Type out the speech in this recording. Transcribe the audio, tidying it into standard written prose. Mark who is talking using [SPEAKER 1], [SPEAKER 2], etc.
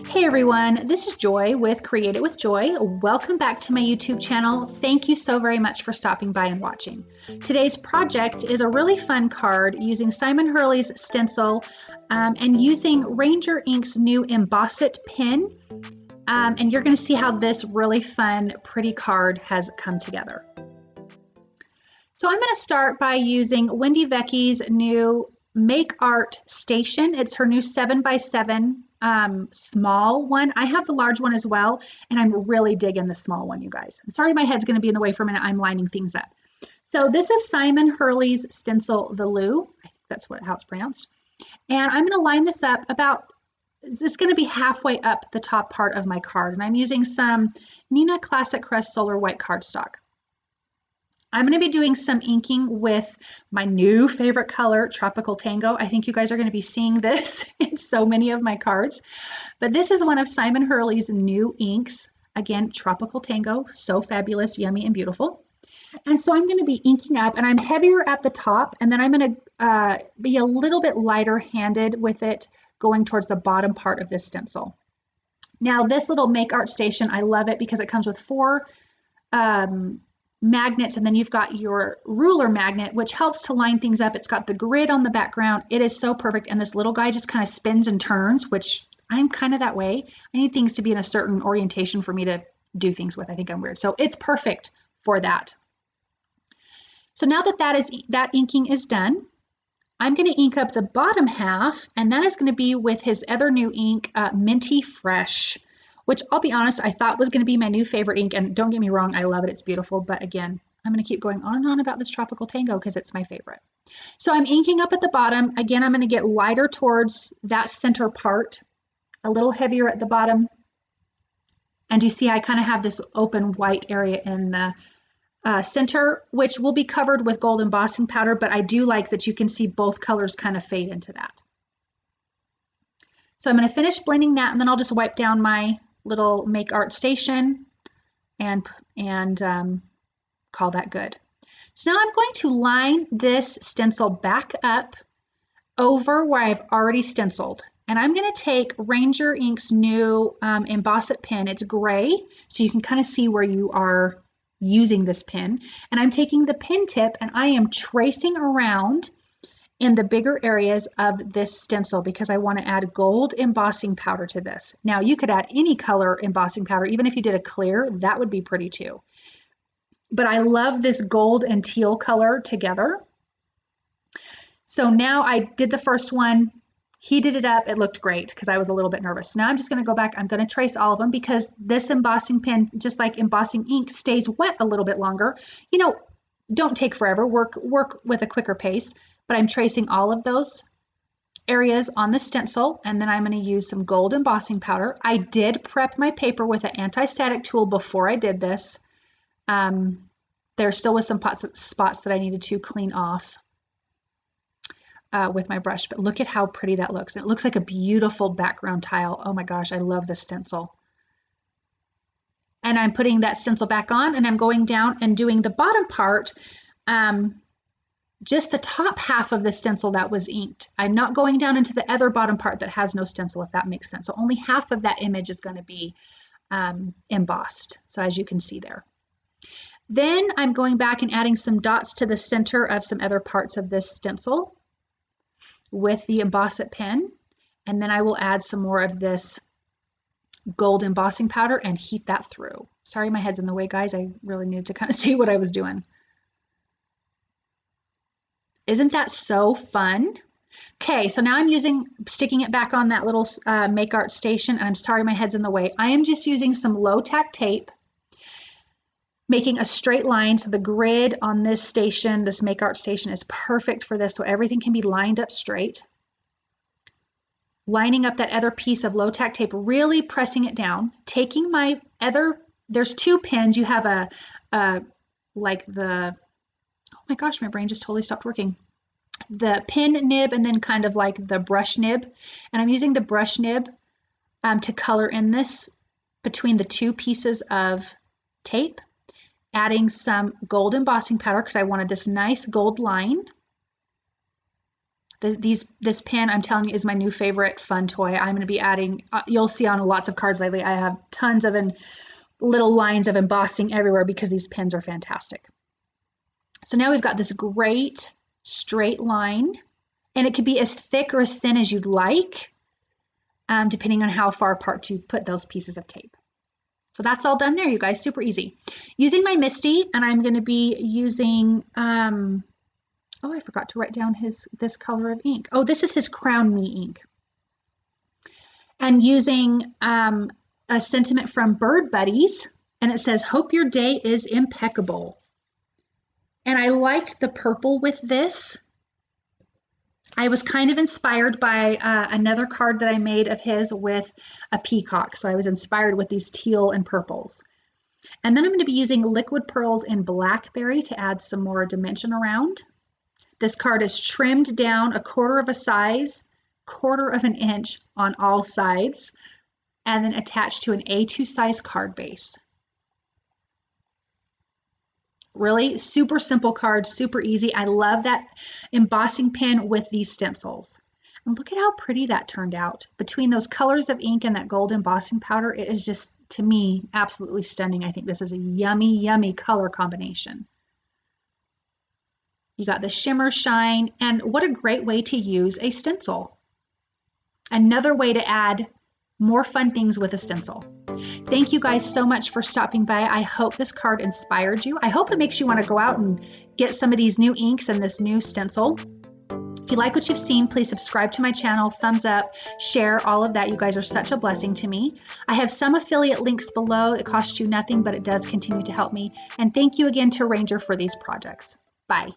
[SPEAKER 1] Hey everyone, this is Joy with Create It with Joy. Welcome back to my YouTube channel. Thank you so very much for stopping by and watching. Today's project is a really fun card using Simon Hurley's Stencil and using Ranger Ink's new Emboss It pen. And you're going to see how this really fun, pretty card has come together. So I'm going to start by using Wendy Vecchi's new Make Art Station. It's her new 7x7 small one. I have the large one as well, and I'm really digging the small one, you guys. I'm sorry my head's going to be in the way for a minute. I'm lining things up. So this is Simon Hurley's Stencil Veloux. I think that's how it's pronounced. And I'm going to line this up about, it's going to be halfway up the top part of my card. And I'm using some Neenah Classic Crest Solar White cardstock. I'm going to be doing some inking with my new favorite color, Tropical Tango. I think you guys are going to be seeing this in so many of my cards. But this is one of Simon Hurley's new inks. Again, Tropical Tango, so fabulous, yummy, and beautiful. And so I'm going to be inking up, and I'm heavier at the top, and then I'm going to be a little bit lighter handed with it going towards the bottom part of this stencil. Now, this little Make Art Station, I love it because it comes with 4 magnets, and then you've got your ruler magnet, which helps to line things up. It's got the grid on the background. It is so perfect, and this little guy just kind of spins and turns, which I'm kind of that way. I need things to be in a certain orientation for me to do things with. I think I'm weird. So it's perfect for that. So now that that inking is done, I'm going to ink up the bottom half, and that is going to be with his other new ink, Minty Fresh, which I'll be honest, I thought was going to be my new favorite ink. And don't get me wrong, I love it. It's beautiful. But again, I'm going to keep going on and on about this Tropical Tango because it's my favorite. So I'm inking up at the bottom. Again, I'm going to get lighter towards that center part, a little heavier at the bottom. And you see I kind of have this open white area in the center, which will be covered with gold embossing powder. But I do like that you can see both colors kind of fade into that. So I'm going to finish blending that, and then I'll just wipe down my little Make Art Station and call that good. So now I'm going to line this stencil back up over where I've already stenciled. And I'm going to take Ranger Ink's new Emboss It pen. It's gray, so you can kind of see where you are using this pen. And I'm taking the pen tip and I am tracing around in the bigger areas of this stencil because I want to add gold embossing powder to this. Now you could add any color embossing powder, even if you did a clear, that would be pretty too. But I love this gold and teal color together. So now I did the first one, heated it up, it looked great because I was a little bit nervous. Now I'm just going to go back, I'm going to trace all of them because this embossing pen, just like embossing ink, stays wet a little bit longer. You know, don't take forever, work with a quicker pace. But I'm tracing all of those areas on the stencil, and then I'm going to use some gold embossing powder. I did prep my paper with an anti-static tool before I did this. There still was some spots that I needed to clean off with my brush, but look at how pretty that looks. It looks like a beautiful background tile. Oh my gosh, I love this stencil. And I'm putting that stencil back on, and I'm going down and doing the bottom part. Just the top half of the stencil that was inked. I'm not going down into the other bottom part that has no stencil, if that makes sense. So only half of that image is going to be embossed. So as you can see there. Then I'm going back and adding some dots to the center of some other parts of this stencil with the Emboss It pen. And then I will add some more of this gold embossing powder and heat that through. Sorry, my head's in the way, guys. I really needed to kind of see what I was doing. Isn't that so fun? Okay, so now I'm sticking it back on that little Make Art Station, and I'm sorry my head's in the way. I am just using some low-tack tape, making a straight line, so the grid on this station, this Make Art Station, is perfect for this, so everything can be lined up straight. Lining up that other piece of low-tack tape, really pressing it down, taking my other, there's 2 pins. You have like the, oh my gosh, my brain just totally stopped working. The pin nib and then kind of like the brush nib. And I'm using the brush nib to color in this between the 2 pieces of tape, adding some gold embossing powder because I wanted this nice gold line. This pen, I'm telling you, is my new favorite fun toy. I'm going to be adding, you'll see on lots of cards lately, I have tons of little lines of embossing everywhere because these pens are fantastic. So now we've got this great straight line, and it could be as thick or as thin as you'd like, depending on how far apart you put those pieces of tape. So that's all done there, you guys, super easy. Using my Minty, and I'm going to be using, oh, I forgot to write down this color of ink. Oh, this is his Crown Me ink. And using a sentiment from Bird Buddies, and it says, "Hope your day is impeccable." And I liked the purple with this. I was kind of inspired by another card that I made of his with a peacock. So I was inspired with these teal and purples. And then I'm going to be using liquid pearls in Blackberry to add some more dimension around. This card is trimmed down 1/4 of a size, 1/4 of an inch on all sides, and then attached to an A2 size card base. Really super simple card, super easy. I love that embossing pen with these stencils. And look at how pretty that turned out. Between those colors of ink and that gold embossing powder, it is just, to me, absolutely stunning. I think this is a yummy, yummy color combination. You got the shimmer shine, and what a great way to use a stencil. Another way to add more fun things with a stencil. Thank you guys so much for stopping by. I hope this card inspired you. I hope it makes you want to go out and get some of these new inks and this new stencil. If you like what you've seen, please subscribe to my channel, thumbs up, share, all of that. You guys are such a blessing to me. I have some affiliate links below. It costs you nothing, but it does continue to help me. And thank you again to Ranger for these projects. Bye.